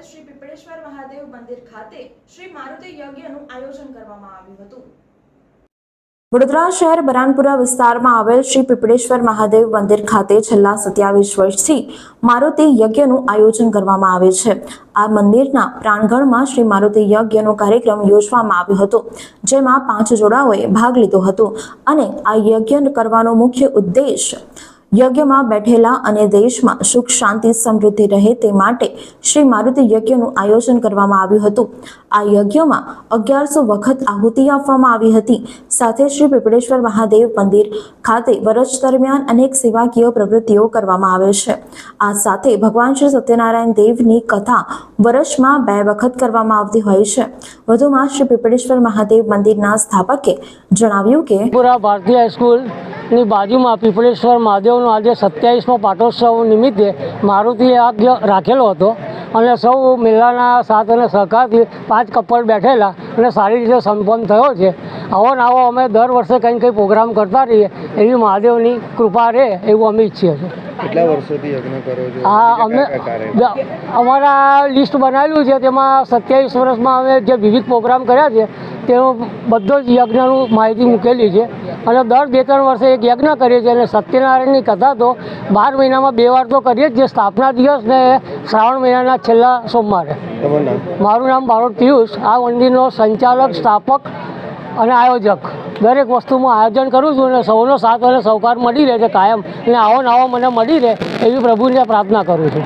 શ્રી પીપળેશ્વર મહાદેવ મંદિર ખાતે શ્રી મારુતિ યજ્ઞનું આયોજન કરવામાં આવ્યું હતું। વડોદરા શહેર બરાનપુરા વિસ્તારમાં આવેલ શ્રી પીપળેશ્વર મહાદેવ મંદિર ખાતે છેલ્લા 27 વર્ષથી મારુતિ યજ્ઞનું આયોજન કરવામાં આવે છે। આ મંદિરના પ્રાંગણમાં શ્રી મારુતિ યજ્ઞનો કાર્યક્રમ યોજવામાં આવ્યો હતો, જેમાં 5 જોડાઓએ ભાગ લીધો હતો અને આ યજ્ઞ કરવાનો મુખ્ય ઉદ્દેશ યજ્ઞમાં બેઠેલા અને દેશમાં સુખ શાંતિ સમૃદ્ધિ રહે તે માટે શ્રી મારુતિ યજ્ઞનું આયોજન કરવામાં આવ્યું હતું। આ યજ્ઞમાં 1100 વખત આહુતિ આપવામાં આવી હતી। સાથે શ્રી પીપળેશ્વર મહાદેવ મંદિર ખાતે વર્ષ દરમિયાન અનેક સેવાકીય પ્રવૃત્તિઓ કરવામાં આવે છે। આ સાથે ભગવાન શ્રી સત્યનારાયણ દેવની કથા વર્ષમાં 2 વખત કરવામાં આવતી હોય છે। વધુમાં શ્રી પીપળેશ્વર મહાદેવ મંદિરના સ્થાપકે જણાવ્યું કે ભારતીય હાઈસ્કૂલ ની બાજુમાં પીપળેશ્વર મહાદેવનો આજે 27મો પાટોત્સવ નિમિત્તે મારુતિ યજ્ઞ રાખેલો હતો અને સૌ મેળાના સાથ અને સહકારથી 5 કપલ બેઠેલા અને સારી રીતે સંપન્ન થયો છે। આવો ને આવો અમે દર વર્ષે કંઈ પ્રોગ્રામ કરતા રહીએ એવી મહાદેવની કૃપા રહે એવું અમે ઈચ્છીએ છીએ। કેટલા વર્ષોથી યજ્ઞ કરો છો? હા, અમે અમારા લિસ્ટ બનાવેલું છે, તેમાં 27 વર્ષમાં અમે જે વિવિધ પ્રોગ્રામ કર્યા છે તેનો બધો જ યજ્ઞનું માહિતી મૂકેલી છે અને દર 2-3 વર્ષે એક યજ્ઞ કરીએ છીએ અને સત્યનારાયણની કથા તો 12 મહિનામાં 2 વાર તો કરીએ જ, જે સ્થાપના દિવસ ને શ્રાવણ મહિનાના છેલ્લા સોમવારે। મારું નામ બારોટ પિયુષ, આ મંદિરનો સંચાલક, સ્થાપક અને આયોજક। દરેક વસ્તુમાં આયોજન કરું છું અને સૌનો સાથ અને સહકાર મળી રહે છે કાયમ, અને આવો નવો મને મળી રહે એવી પ્રભુને પ્રાર્થના કરું છું।